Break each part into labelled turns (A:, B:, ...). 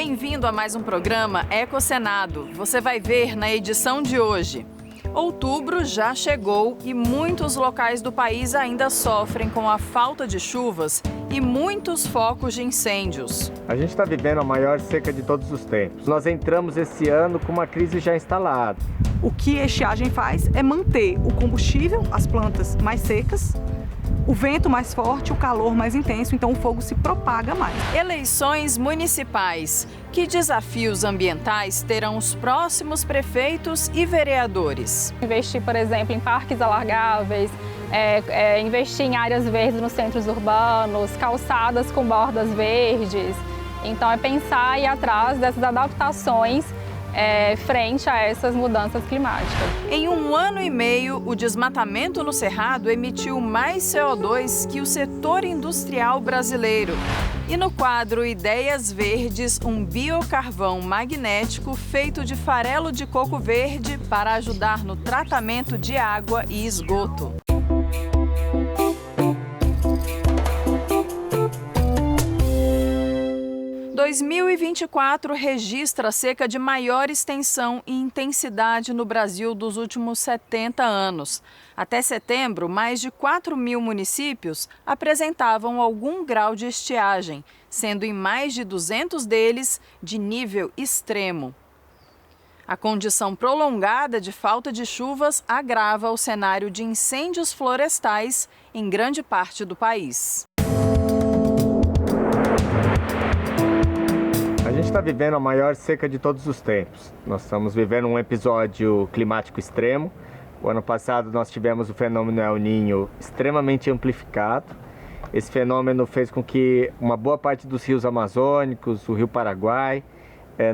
A: Bem-vindo a mais um programa Ecocenado. Você vai ver na edição de hoje. Outubro já chegou e muitos locais do país ainda sofrem com a falta de chuvas e muitos focos de incêndios.
B: A gente está vivendo a maior seca de todos os tempos. Nós entramos esse ano com uma crise já instalada.
C: O que a estiagem faz é manter o combustível, as plantas mais secas, o vento mais forte, o calor mais intenso, então o fogo se propaga mais.
A: Eleições municipais. Que desafios ambientais terão os próximos prefeitos e vereadores?
D: Investir, por exemplo, em parques alargáveis, investir em áreas verdes nos centros urbanos, calçadas com bordas verdes. Então é pensar e ir atrás dessas adaptações frente a essas mudanças climáticas.
A: Em 1 ano e meio, o desmatamento no Cerrado emitiu mais CO2 que o setor industrial brasileiro. E no quadro Ideias Verdes, um biocarvão magnético feito de farelo de coco verde para ajudar no tratamento de água e esgoto. Em 2024 registra a seca de maior extensão e intensidade no Brasil dos últimos 70 anos. Até setembro, mais de 4.000 municípios apresentavam algum grau de estiagem, sendo em mais de 200 deles de nível extremo. A condição prolongada de falta de chuvas agrava o cenário de incêndios florestais em grande parte do país.
B: A gente está vivendo a maior seca de todos os tempos. Nós estamos vivendo um episódio climático extremo. O ano passado nós tivemos o fenômeno El Niño extremamente amplificado. Esse fenômeno fez com que uma boa parte dos rios amazônicos, o rio Paraguai,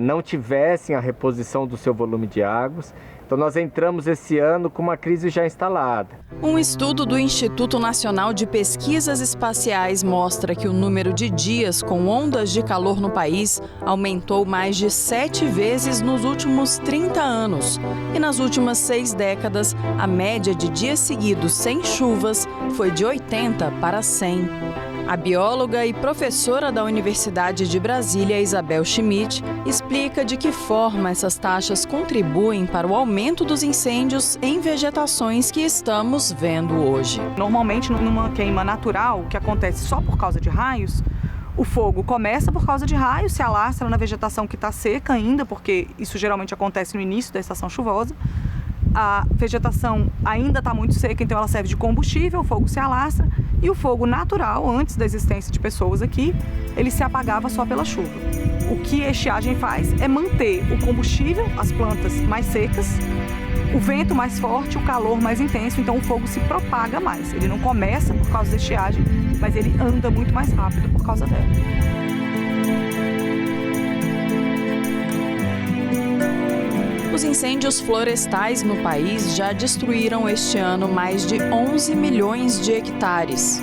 B: não tivessem a reposição do seu volume de águas. Então nós entramos esse ano com uma crise já instalada.
A: Um estudo do Instituto Nacional de Pesquisas Espaciais mostra que o número de dias com ondas de calor no país aumentou mais de 7 vezes nos últimos 30 anos. E nas últimas 6 décadas, a média de dias seguidos sem chuvas foi de 80 para 100. A bióloga e professora da Universidade de Brasília, Isabel Schmidt, explica de que forma essas taxas contribuem para o aumento dos incêndios em vegetações que estamos vendo hoje.
C: Normalmente, numa queima natural, que acontece só por causa de raios, o fogo começa por causa de raios, se alastra na vegetação que está seca ainda, porque isso geralmente acontece no início da estação chuvosa. A vegetação ainda está muito seca, então ela serve de combustível, o fogo se alastra. E o fogo natural, antes da existência de pessoas aqui, ele se apagava só pela chuva. O que a estiagem faz é manter o combustível, as plantas mais secas, o vento mais forte, o calor mais intenso, então o fogo se propaga mais. Ele não começa por causa da estiagem, mas ele anda muito mais rápido por causa dela.
A: Os incêndios florestais no país já destruíram este ano mais de 11 milhões de hectares.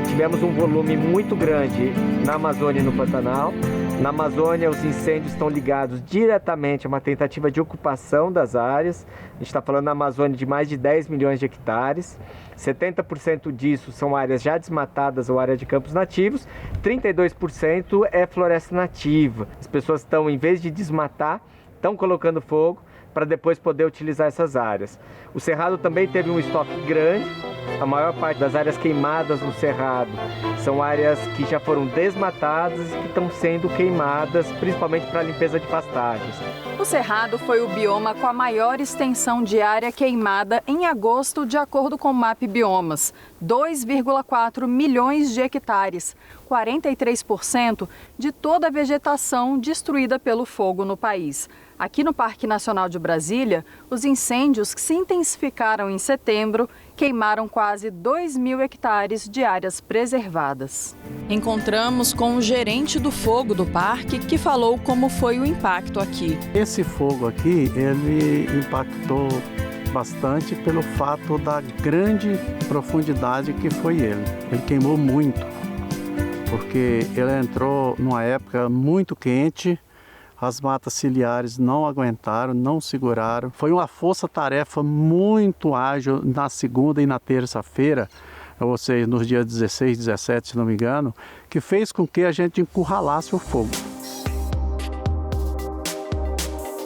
B: Tivemos um volume muito grande na Amazônia e no Pantanal. Na Amazônia, os incêndios estão ligados diretamente a uma tentativa de ocupação das áreas. A gente está falando na Amazônia de mais de 10 milhões de hectares. 70% disso são áreas já desmatadas ou áreas de campos nativos. 32% é floresta nativa. As pessoas estão, em vez de desmatar, estão colocando fogo para depois poder utilizar essas áreas. O Cerrado também teve um estoque grande. A maior parte das áreas queimadas no Cerrado são áreas que já foram desmatadas e que estão sendo queimadas, principalmente para a limpeza de pastagens.
A: O Cerrado foi o bioma com a maior extensão de área queimada em agosto, de acordo com o MAP Biomas, 2,4 milhões de hectares, 43% de toda a vegetação destruída pelo fogo no país. Aqui no Parque Nacional de Brasília, os incêndios que se intensificaram em setembro queimaram quase 2.000 hectares de áreas preservadas. Encontramos com o gerente do fogo do parque, que falou como foi o impacto aqui.
E: Esse fogo aqui, ele impactou bastante pelo fato da grande profundidade que foi ele. Ele queimou muito, porque ele entrou numa época muito quente. As matas ciliares não aguentaram, não seguraram. Foi uma força-tarefa muito ágil na segunda e na terça-feira a vocês nos dias 16, 17, se não me engano, que fez com que a gente encurralasse o fogo.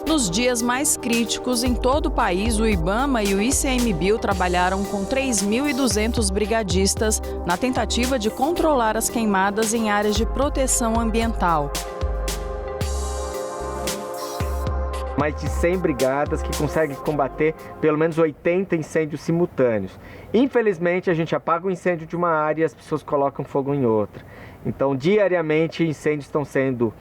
A: Nos dias mais críticos, em todo o país, o IBAMA e o ICMBio trabalharam com 3.200 brigadistas na tentativa de controlar as queimadas em áreas de proteção ambiental.
B: Mais de 100 brigadas que conseguem combater pelo menos 80 incêndios simultâneos. Infelizmente, a gente apaga o incêndio de uma área e as pessoas colocam fogo em outra. Então, diariamente, incêndios estão sendo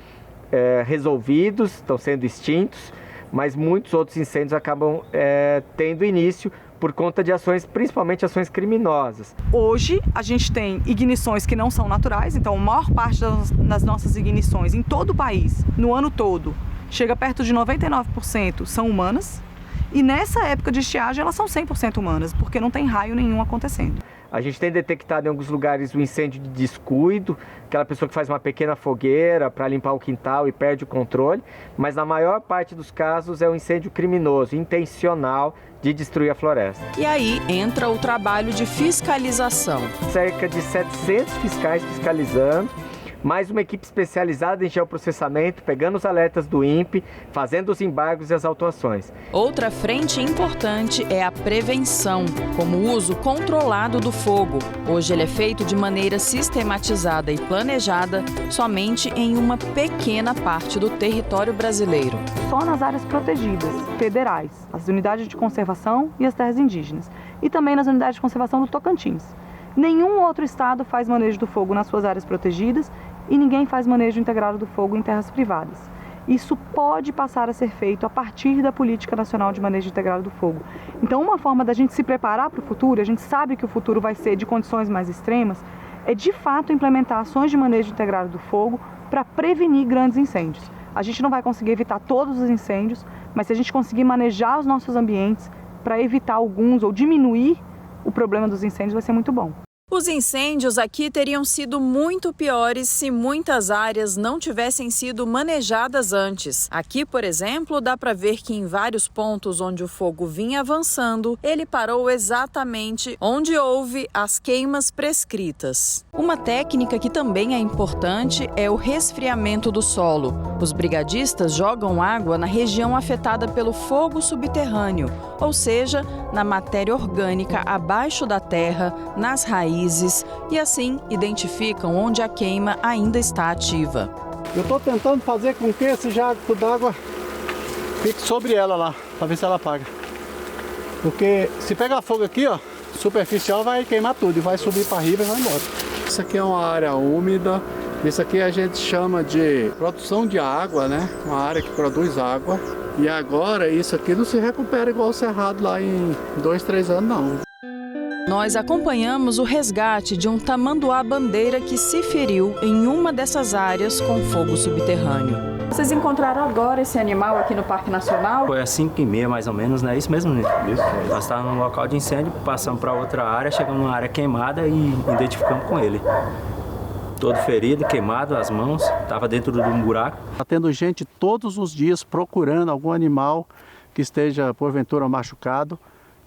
B: resolvidos, estão sendo extintos, mas muitos outros incêndios acabam tendo início por conta de ações, principalmente ações criminosas.
C: Hoje, a gente tem ignições que não são naturais, então a maior parte das nossas ignições em todo o país, no ano todo, chega perto de 99% são humanas, e nessa época de estiagem elas são 100% humanas, porque não tem raio nenhum acontecendo.
B: A gente tem detectado em alguns lugares o incêndio de descuido, aquela pessoa que faz uma pequena fogueira para limpar o quintal e perde o controle, mas na maior parte dos casos é um incêndio criminoso, intencional, de destruir a floresta.
A: E aí entra o trabalho de fiscalização.
B: Cerca de 700 fiscais fiscalizando, mais uma equipe especializada em geoprocessamento, pegando os alertas do INPE, fazendo os embargos e as autuações.
A: Outra frente importante é a prevenção, como o uso controlado do fogo. Hoje ele é feito de maneira sistematizada e planejada somente em uma pequena parte do território brasileiro.
C: Só nas áreas protegidas, federais, as unidades de conservação e as terras indígenas, e também nas unidades de conservação do Tocantins. Nenhum outro estado faz manejo do fogo nas suas áreas protegidas e ninguém faz manejo integrado do fogo em terras privadas. Isso pode passar a ser feito a partir da Política Nacional de Manejo Integrado do Fogo. Então, uma forma da gente se preparar para o futuro, a gente sabe que o futuro vai ser de condições mais extremas, é de fato implementar ações de manejo integrado do fogo para prevenir grandes incêndios. A gente não vai conseguir evitar todos os incêndios, mas se a gente conseguir manejar os nossos ambientes para evitar alguns ou diminuir o problema dos incêndios, vai ser muito bom.
A: Os incêndios aqui teriam sido muito piores se muitas áreas não tivessem sido manejadas antes. Aqui, por exemplo, dá para ver que em vários pontos onde o fogo vinha avançando, ele parou exatamente onde houve as queimas prescritas. Uma técnica que também é importante é o resfriamento do solo. Os brigadistas jogam água na região afetada pelo fogo subterrâneo, ou seja, na matéria orgânica abaixo da terra, nas raízes, e assim identificam onde a queima ainda está ativa.
E: Eu estou tentando fazer com que esse jato d'água fique sobre ela lá, para ver se ela apaga. Porque se pegar fogo aqui, ó, superficial vai queimar tudo e vai subir para arriba e vai embora. Isso aqui é uma área úmida, isso aqui a gente chama de produção de água, né? Uma área que produz água. E agora isso aqui não se recupera igual o cerrado lá em 2, 3 anos, não.
A: Nós acompanhamos o resgate de um tamanduá-bandeira que se feriu em uma dessas áreas com fogo subterrâneo. Vocês encontraram agora esse animal aqui no Parque Nacional?
F: Foi às 5h30 mais ou menos, né? Isso mesmo, né? Isso. Nós estávamos no local de incêndio, passamos para outra área, chegamos numa área queimada e identificamos com ele. Todo ferido, queimado, as mãos, estava dentro de um buraco.
E: Está tendo gente todos os dias procurando algum animal que esteja porventura machucado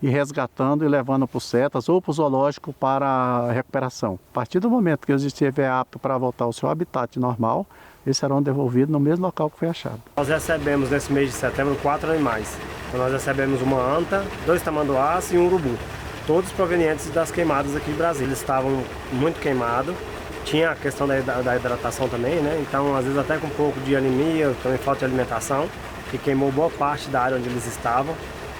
E: e resgatando e levando para os CETAS ou para o zoológico para a recuperação. A partir do momento que eles estiverem aptos para voltar ao seu habitat normal, eles serão devolvidos no mesmo local que foi achado.
G: Nós recebemos nesse mês de setembro 4 animais. Então nós recebemos uma anta, 2 tamanduás e um urubu, todos provenientes das queimadas aqui de Brasília. Eles estavam muito queimados, tinha a questão da hidratação também, né? Então às vezes até com um pouco de anemia, também falta de alimentação, que queimou boa parte da área onde eles estavam.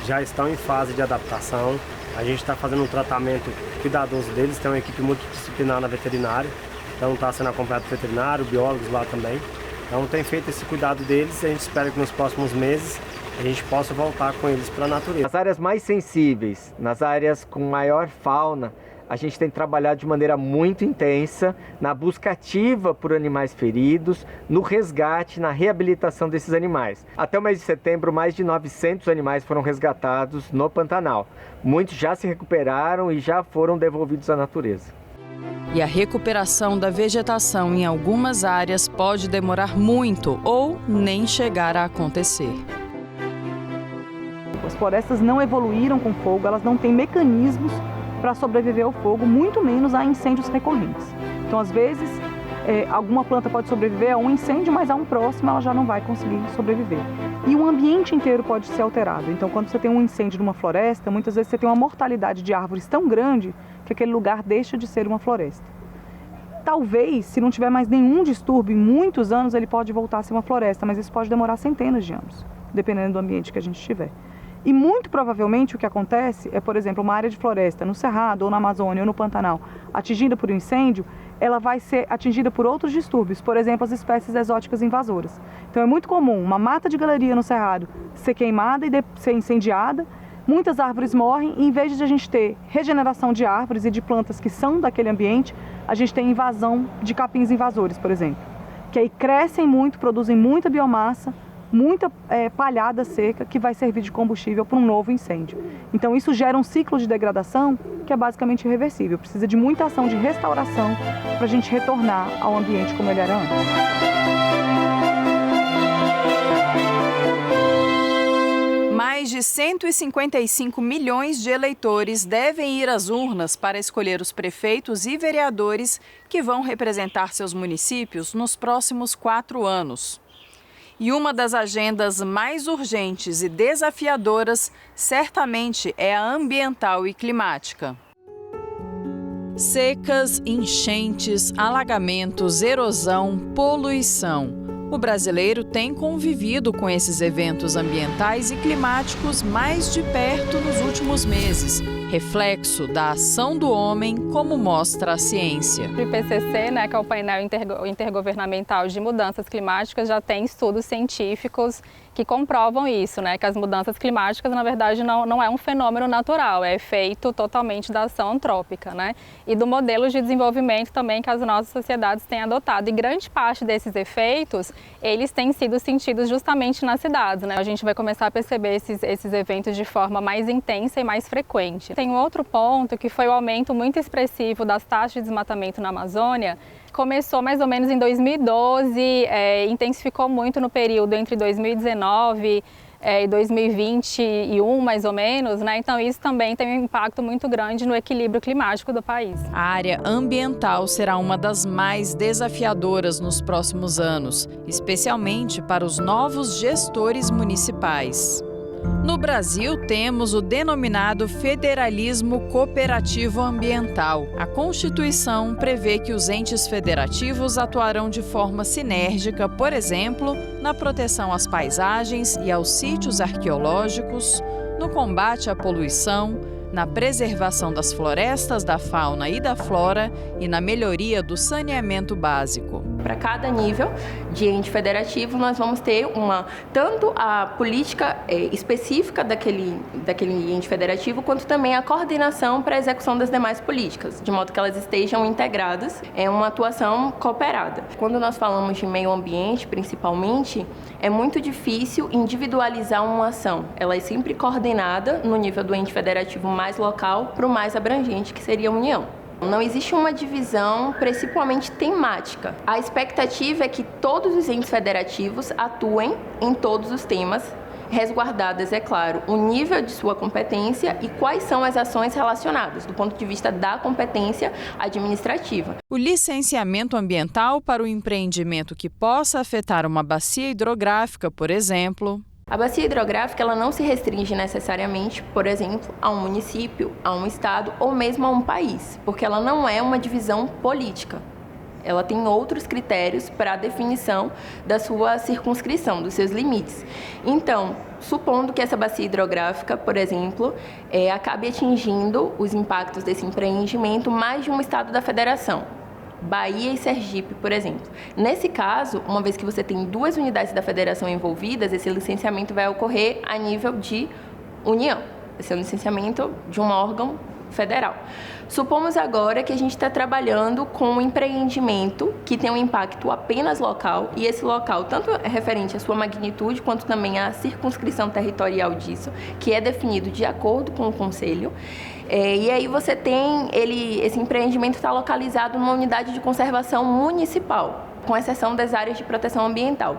G: Já estão em fase de adaptação. A gente está fazendo um tratamento cuidadoso deles, tem uma equipe multidisciplinar na veterinária, então está sendo acompanhado por veterinário, biólogos lá também. Então tem feito esse cuidado deles e a gente espera que nos próximos meses a gente possa voltar com eles para a natureza.
B: Nas áreas mais sensíveis, nas áreas com maior fauna, a gente tem trabalhado de maneira muito intensa na busca ativa por animais feridos, no resgate, na reabilitação desses animais. Até o mês de setembro, mais de 900 animais foram resgatados no Pantanal. Muitos já se recuperaram e já foram devolvidos à natureza.
A: E a recuperação da vegetação em algumas áreas pode demorar muito ou nem chegar a acontecer.
C: As florestas não evoluíram com fogo, elas não têm mecanismos para sobreviver ao fogo, muito menos a incêndios recorrentes. Então, às vezes, alguma planta pode sobreviver a um incêndio, mas a um próximo ela já não vai conseguir sobreviver. E o ambiente inteiro pode ser alterado. Então, quando você tem um incêndio numa floresta, muitas vezes você tem uma mortalidade de árvores tão grande que aquele lugar deixa de ser uma floresta. Talvez, se não tiver mais nenhum distúrbio, em muitos anos ele pode voltar a ser uma floresta, mas isso pode demorar centenas de anos, dependendo do ambiente que a gente tiver. E muito provavelmente o que acontece é, por exemplo, uma área de floresta no Cerrado, ou na Amazônia, ou no Pantanal, atingida por um incêndio, ela vai ser atingida por outros distúrbios, por exemplo, as espécies exóticas invasoras. Então é muito comum uma mata de galeria no Cerrado ser queimada e ser incendiada, muitas árvores morrem e em vez de a gente ter regeneração de árvores e de plantas que são daquele ambiente, a gente tem invasão de capins invasores, por exemplo, que aí crescem muito, produzem muita biomassa, muita palhada seca que vai servir de combustível para um novo incêndio. Então isso gera um ciclo de degradação que é basicamente irreversível. Precisa de muita ação de restauração para a gente retornar ao ambiente como ele era antes.
A: Mais de 155 milhões de eleitores devem ir às urnas para escolher os prefeitos e vereadores que vão representar seus municípios nos próximos 4 anos. E uma das agendas mais urgentes e desafiadoras, certamente, é a ambiental e climática. Secas, enchentes, alagamentos, erosão, poluição. O brasileiro tem convivido com esses eventos ambientais e climáticos mais de perto nos últimos meses, reflexo da ação do homem, como mostra a ciência.
D: O IPCC, que é o painel intergovernamental de mudanças climáticas, já tem estudos científicos que comprovam isso, que as mudanças climáticas, na verdade, não é um fenômeno natural, é efeito totalmente da ação antrópica, e do modelo de desenvolvimento também que as nossas sociedades têm adotado. E grande parte desses efeitos, eles têm sido sentidos justamente nas cidades, A gente vai começar a perceber esses eventos de forma mais intensa e mais frequente. Tem um outro ponto que foi o aumento muito expressivo das taxas de desmatamento na Amazônia. Começou mais ou menos em 2012, intensificou muito no período entre 2019 e 2021, mais ou menos, Então isso também tem um impacto muito grande no equilíbrio climático do país.
A: A área ambiental será uma das mais desafiadoras nos próximos anos, especialmente para os novos gestores municipais. No Brasil, temos o denominado Federalismo Cooperativo Ambiental. A Constituição prevê que os entes federativos atuarão de forma sinérgica, por exemplo, na proteção às paisagens e aos sítios arqueológicos, no combate à poluição, na preservação das florestas, da fauna e da flora e na melhoria do saneamento básico.
H: Para cada nível de ente federativo, nós vamos ter tanto a política específica daquele ente federativo, quanto também a coordenação para a execução das demais políticas, de modo que elas estejam integradas em uma atuação cooperada. Quando nós falamos de meio ambiente, principalmente, é muito difícil individualizar uma ação. Ela é sempre coordenada no nível do ente federativo mais local para o mais abrangente, que seria a União. Não existe uma divisão principalmente temática. A expectativa é que todos os entes federativos atuem em todos os temas, resguardadas, é claro, o nível de sua competência e quais são as ações relacionadas, do ponto de vista da competência administrativa.
A: O licenciamento ambiental para o empreendimento que possa afetar uma bacia hidrográfica, por exemplo.
H: A bacia hidrográfica ela não se restringe necessariamente, por exemplo, a um município, a um estado ou mesmo a um país, porque ela não é uma divisão política. Ela tem outros critérios para a definição da sua circunscrição, dos seus limites. Então, supondo que essa bacia hidrográfica, por exemplo, acabe atingindo os impactos desse empreendimento mais de um estado da federação, Bahia e Sergipe, por exemplo. Nesse caso, uma vez que você tem 2 unidades da federação envolvidas, esse licenciamento vai ocorrer a nível de União. Esse é o licenciamento de um órgão federal. Supomos agora que a gente está trabalhando com um empreendimento que tem um impacto apenas local, e esse local tanto é referente à sua magnitude, quanto também à circunscrição territorial disso, que é definido de acordo com o Conselho. E aí você tem, esse empreendimento está localizado numa unidade de conservação municipal. com exceção das áreas de proteção ambiental.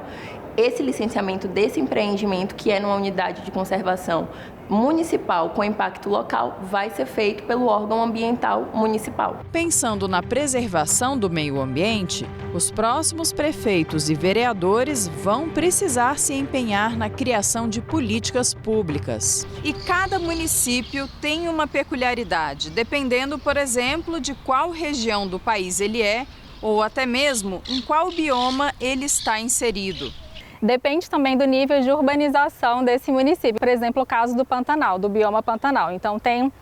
H: Esse licenciamento desse empreendimento, que é numa unidade de conservação municipal com impacto local, vai ser feito pelo órgão ambiental municipal.
A: Pensando na preservação do meio ambiente, os próximos prefeitos e vereadores vão precisar se empenhar na criação de políticas públicas. E cada município tem uma peculiaridade, dependendo, por exemplo, de qual região do país ele é ou até mesmo em qual bioma ele está inserido.
D: Depende também do nível de urbanização desse município. Por exemplo, o caso do Pantanal, do bioma Pantanal. Então, tem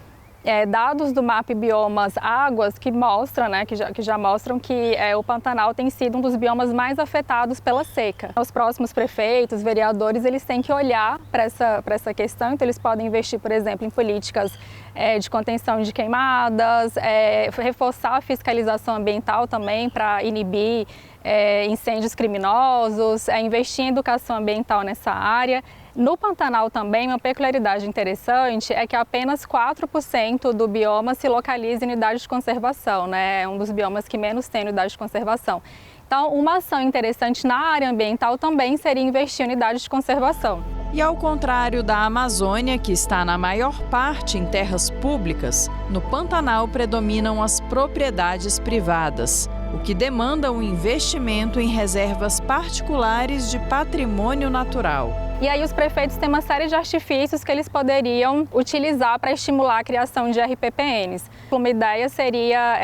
D: dados do MAP Biomas Águas que mostram, que já mostram que o Pantanal tem sido um dos biomas mais afetados pela seca. Os próximos prefeitos, vereadores, eles têm que olhar para essa questão. Então, eles podem investir, por exemplo, em políticas de contenção de queimadas, reforçar a fiscalização ambiental também para inibir incêndios criminosos, investir em educação ambiental nessa área. No Pantanal também, uma peculiaridade interessante é que apenas 4% do bioma se localiza em unidade de conservação, né? É um dos biomas que menos tem unidade de conservação. Então, uma ação interessante na área ambiental também seria investir em unidade de conservação.
A: E ao contrário da Amazônia, que está na maior parte em terras públicas, no Pantanal predominam as propriedades privadas, o que demanda um investimento em reservas particulares de patrimônio natural.
D: E aí os prefeitos têm uma série de artifícios que eles poderiam utilizar para estimular a criação de RPPNs. Uma ideia seria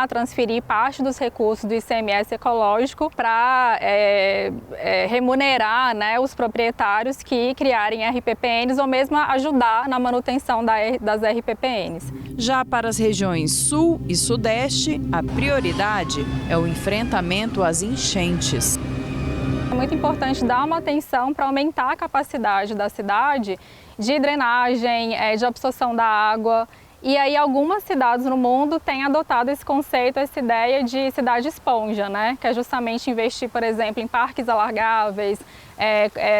D: transferir parte dos recursos do ICMS ecológico para remunerar, os proprietários que criarem RPPNs ou mesmo ajudar na manutenção das RPPNs.
A: Já para as regiões Sul e Sudeste, a prioridade é o enfrentamento às enchentes.
D: É muito importante dar uma atenção para aumentar a capacidade da cidade de drenagem, de absorção da água. E aí algumas cidades no mundo têm adotado esse conceito, essa ideia de cidade esponja, que é justamente investir, por exemplo, em parques alargáveis,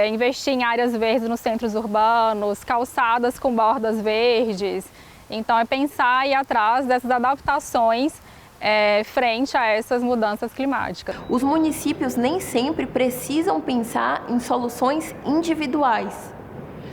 D: investir em áreas verdes nos centros urbanos, calçadas com bordas verdes. Então é pensar e ir atrás dessas adaptações frente a essas mudanças climáticas.
H: Os municípios nem sempre precisam pensar em soluções individuais,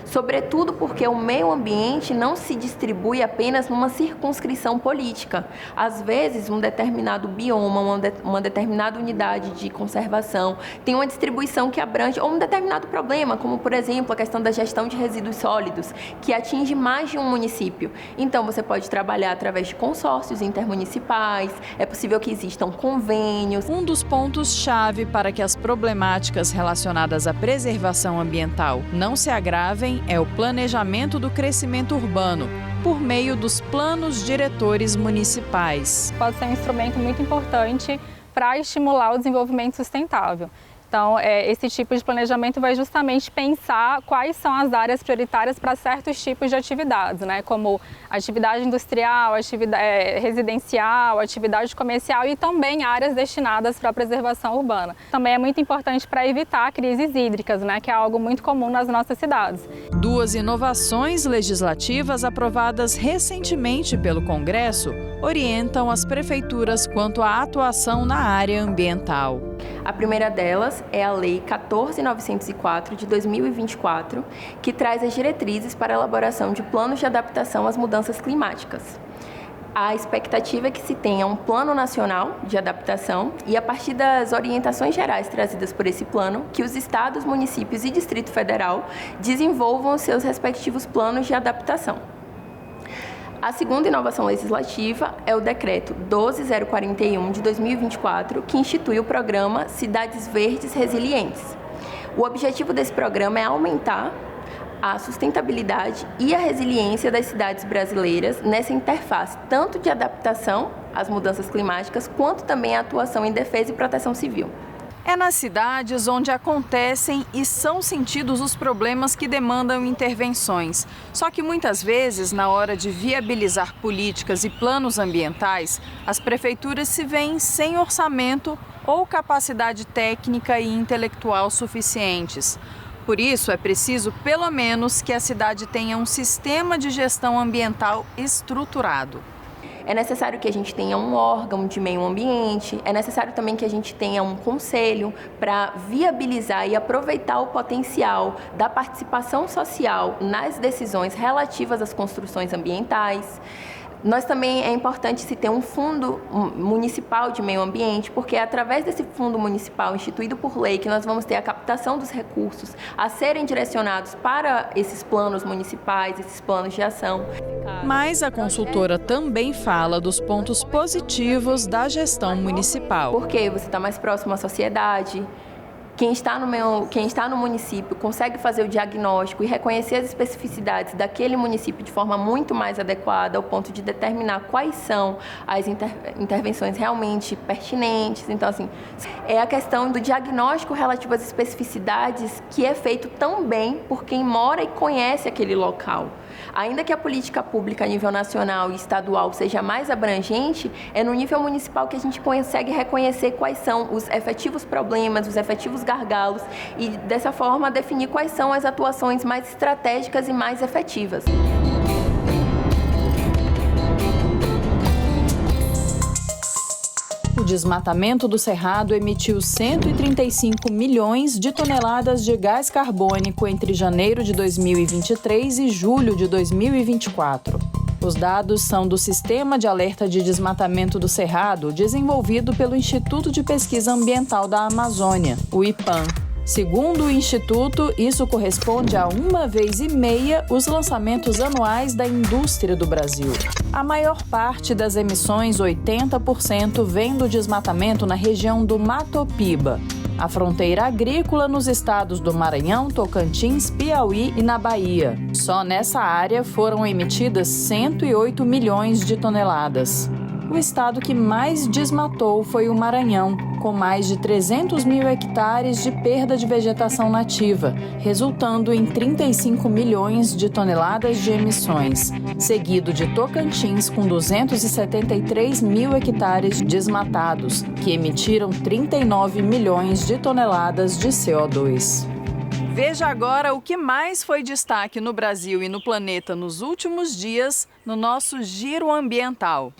H: sobretudo porque o meio ambiente não se distribui apenas numa circunscrição política. Às vezes, um determinado bioma, uma determinada unidade de conservação tem uma distribuição que abrange um determinado problema, como, por exemplo, a questão da gestão de resíduos sólidos, que atinge mais de um município. Então, você pode trabalhar através de consórcios intermunicipais, é possível que existam convênios.
A: Um dos pontos-chave para que as problemáticas relacionadas à preservação ambiental não se agravem é o planejamento do crescimento urbano, por meio dos planos diretores municipais.
D: Pode ser um instrumento muito importante para estimular o desenvolvimento sustentável. Então, esse tipo de planejamento vai justamente pensar quais são as áreas prioritárias para certos tipos de atividades, como atividade industrial, atividade residencial, atividade comercial e também áreas destinadas para a preservação urbana. Também é muito importante para evitar crises hídricas, que é algo muito comum nas nossas cidades.
A: 2 inovações legislativas aprovadas recentemente pelo Congresso orientam as prefeituras quanto à atuação na área ambiental.
H: A primeira delas é a Lei 14.904 de 2024, que traz as diretrizes para a elaboração de planos de adaptação às mudanças climáticas. A expectativa é que se tenha um plano nacional de adaptação e, a partir das orientações gerais trazidas por esse plano, que os estados, municípios e Distrito Federal desenvolvam os seus respectivos planos de adaptação. A segunda inovação legislativa é o Decreto 12.041 de 2024, que institui o programa Cidades Verdes Resilientes. O objetivo desse programa é aumentar a sustentabilidade e a resiliência das cidades brasileiras nessa interface, tanto de adaptação às mudanças climáticas, quanto também a atuação em defesa e proteção civil.
A: É nas cidades onde acontecem e são sentidos os problemas que demandam intervenções. Só que muitas vezes, na hora de viabilizar políticas e planos ambientais, as prefeituras se veem sem orçamento ou capacidade técnica e intelectual suficientes. Por isso, é preciso, pelo menos, que a cidade tenha um sistema de gestão ambiental estruturado.
H: é necessário que a gente tenha um órgão de meio ambiente, é necessário também que a gente tenha um conselho para viabilizar e aproveitar o potencial da participação social nas decisões relativas às construções ambientais. Nós também é importante se ter um fundo municipal de meio ambiente, porque é através desse fundo municipal instituído por lei que nós vamos ter a captação dos recursos a serem direcionados para esses planos municipais, esses planos de ação.
A: Mas a consultora também fala dos pontos positivos da gestão municipal.
H: Porque você está mais próximo à sociedade. Quem está no município consegue fazer o diagnóstico e reconhecer as especificidades daquele município de forma muito mais adequada, ao ponto de determinar quais são as intervenções realmente pertinentes. Então, assim, é a questão do diagnóstico relativo às especificidades que é feito também por quem mora e conhece aquele local. Ainda que a política pública a nível nacional e estadual seja mais abrangente, é no nível municipal que a gente consegue reconhecer quais são os efetivos problemas, os efetivos gargalos e, dessa forma, definir quais são as atuações mais estratégicas e mais efetivas.
A: O desmatamento do Cerrado emitiu 135 milhões de toneladas de gás carbônico entre janeiro de 2023 e julho de 2024. Os dados são do Sistema de Alerta de Desmatamento do Cerrado, desenvolvido pelo Instituto de Pesquisa Ambiental da Amazônia, o IPAM. Segundo o Instituto, isso corresponde a 1,5 vezes os lançamentos anuais da indústria do Brasil. A maior parte das emissões, 80%, vem do desmatamento na região do Mato Piba, a fronteira agrícola nos estados do Maranhão, Tocantins, Piauí e na Bahia. Só nessa área foram emitidas 108 milhões de toneladas. O estado que mais desmatou foi o Maranhão, com mais de 300 mil hectares de perda de vegetação nativa, resultando em 35 milhões de toneladas de emissões, seguido de Tocantins, com 273 mil hectares desmatados, que emitiram 39 milhões de toneladas de CO2. Veja agora o que mais foi destaque no Brasil e no planeta nos últimos dias no nosso Giro Ambiental.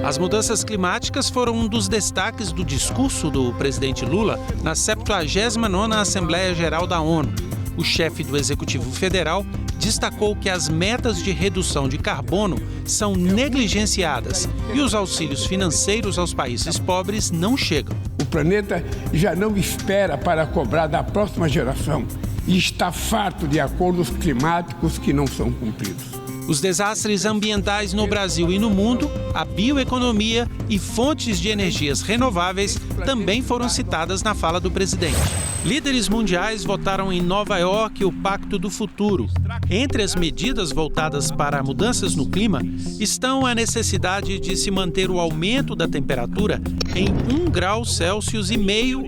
I: As mudanças climáticas foram um dos destaques do discurso do presidente Lula na 79ª Assembleia Geral da ONU. O chefe do Executivo Federal destacou que as metas de redução de carbono são negligenciadas e os auxílios financeiros aos países pobres não chegam.
J: O planeta já não espera para cobrar da próxima geração e está farto de acordos climáticos que não são cumpridos.
I: Os desastres ambientais no Brasil e no mundo, a bioeconomia e fontes de energias renováveis também foram citadas na fala do presidente. Líderes mundiais votaram em Nova York o Pacto do Futuro. Entre as medidas voltadas para mudanças no clima estão a necessidade de se manter o aumento da temperatura em 1,5 graus Celsius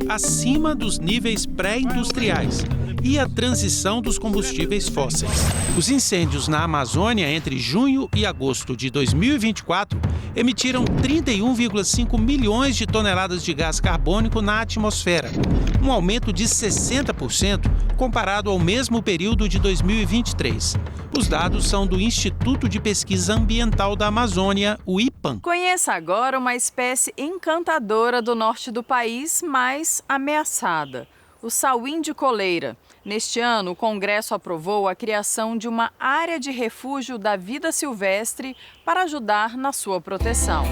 I: acima dos níveis pré-industriais e a transição dos combustíveis fósseis. Os incêndios na Amazônia entre junho e agosto de 2024 emitiram 31,5 milhões de toneladas de gás carbônico na atmosfera, um aumento de 60% comparado ao mesmo período de 2023. Os dados são do Instituto de Pesquisa Ambiental da Amazônia, o IPAM.
A: Conheça agora uma espécie encantadora do norte do país, mas ameaçada: o sauim de coleira. Neste ano, o Congresso aprovou a criação de uma área de refúgio da vida silvestre para ajudar na sua proteção.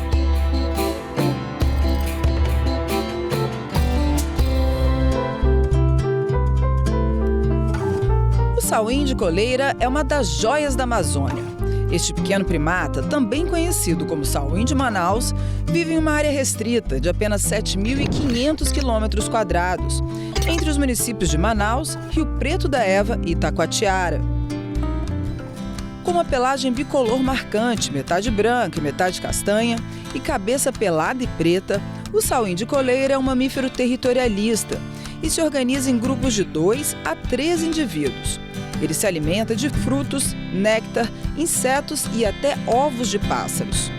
K: O sauim de coleira é uma das joias da Amazônia. Este pequeno primata, também conhecido como sauim de Manaus, vive em uma área restrita de apenas 7.500 km², entre os municípios de Manaus, Rio Preto da Eva e Itacoatiara. Com uma pelagem bicolor marcante, metade branca e metade castanha, e cabeça pelada e preta, o sauim de coleira é um mamífero territorialista e se organiza em grupos de 2 a 3 indivíduos. Ele se alimenta de frutos, néctar, insetos e até ovos de pássaros.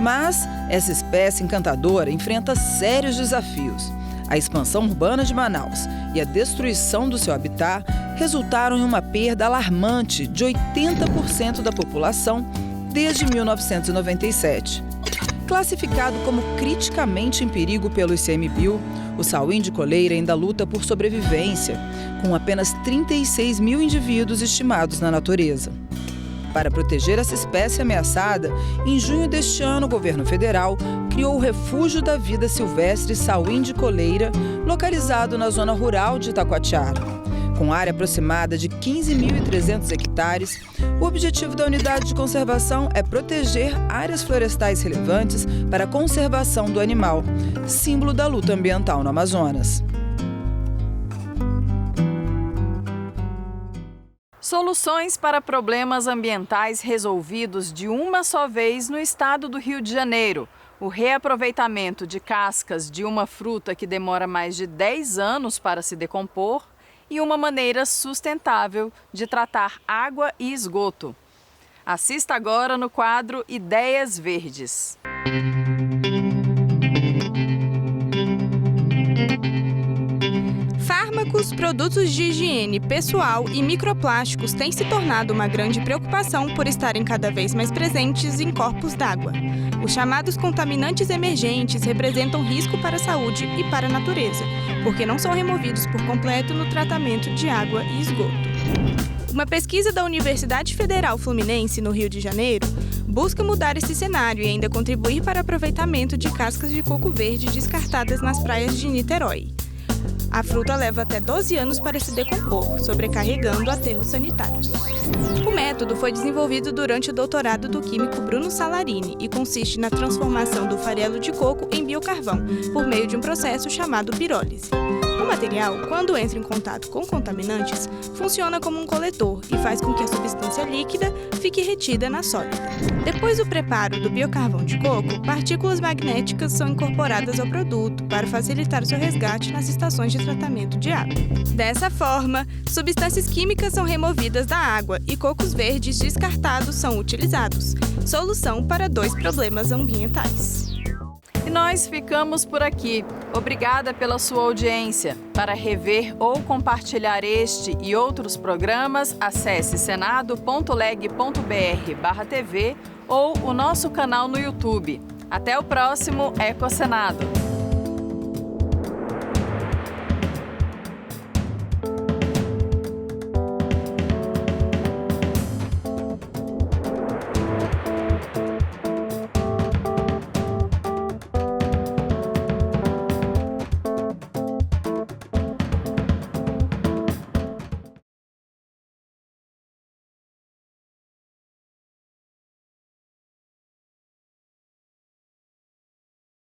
K: Mas essa espécie encantadora enfrenta sérios desafios. A expansão urbana de Manaus e a destruição do seu habitat resultaram em uma perda alarmante de 80% da população desde 1997. Classificado como criticamente em perigo pelo ICMBio, o sauim de coleira ainda luta por sobrevivência, com apenas 36 mil indivíduos estimados na natureza. Para proteger essa espécie ameaçada, em junho deste ano, o governo federal criou o Refúgio da Vida Silvestre Sauim de Coleira, localizado na zona rural de Itacoatiara. Com área aproximada de 15.300 hectares, o objetivo da unidade de conservação é proteger áreas florestais relevantes para a conservação do animal, símbolo da luta ambiental no Amazonas.
A: Soluções para problemas ambientais resolvidos de uma só vez no estado do Rio de Janeiro. O reaproveitamento de cascas de uma fruta que demora mais de 10 anos para se decompor e uma maneira sustentável de tratar água e esgoto. Assista agora no quadro Ideias Verdes.
L: Fármacos, produtos de higiene pessoal e microplásticos têm se tornado uma grande preocupação por estarem cada vez mais presentes em corpos d'água. Os chamados contaminantes emergentes representam risco para a saúde e para a natureza, porque não são removidos por completo no tratamento de água e esgoto. Uma pesquisa da Universidade Federal Fluminense, no Rio de Janeiro, busca mudar esse cenário e ainda contribuir para o aproveitamento de cascas de coco verde descartadas nas praias de Niterói. A fruta leva até 12 anos para se decompor, sobrecarregando aterros sanitários. O método foi desenvolvido durante o doutorado do químico Bruno Salarini e consiste na transformação do farelo de coco em biocarvão, por meio de um processo chamado pirólise. O material, quando entra em contato com contaminantes, funciona como um coletor e faz com que a substância líquida fique retida na sólida. Depois do preparo do biocarvão de coco, partículas magnéticas são incorporadas ao produto para facilitar o seu resgate nas estações de tratamento de água. Dessa forma, substâncias químicas são removidas da água e cocos verdes descartados são utilizados. Solução para 2 problemas ambientais.
A: E nós ficamos por aqui. Obrigada pela sua audiência. Para rever ou compartilhar este e outros programas, acesse senado.leg.br/tv ou o nosso canal no YouTube. Até o próximo Ecosenado.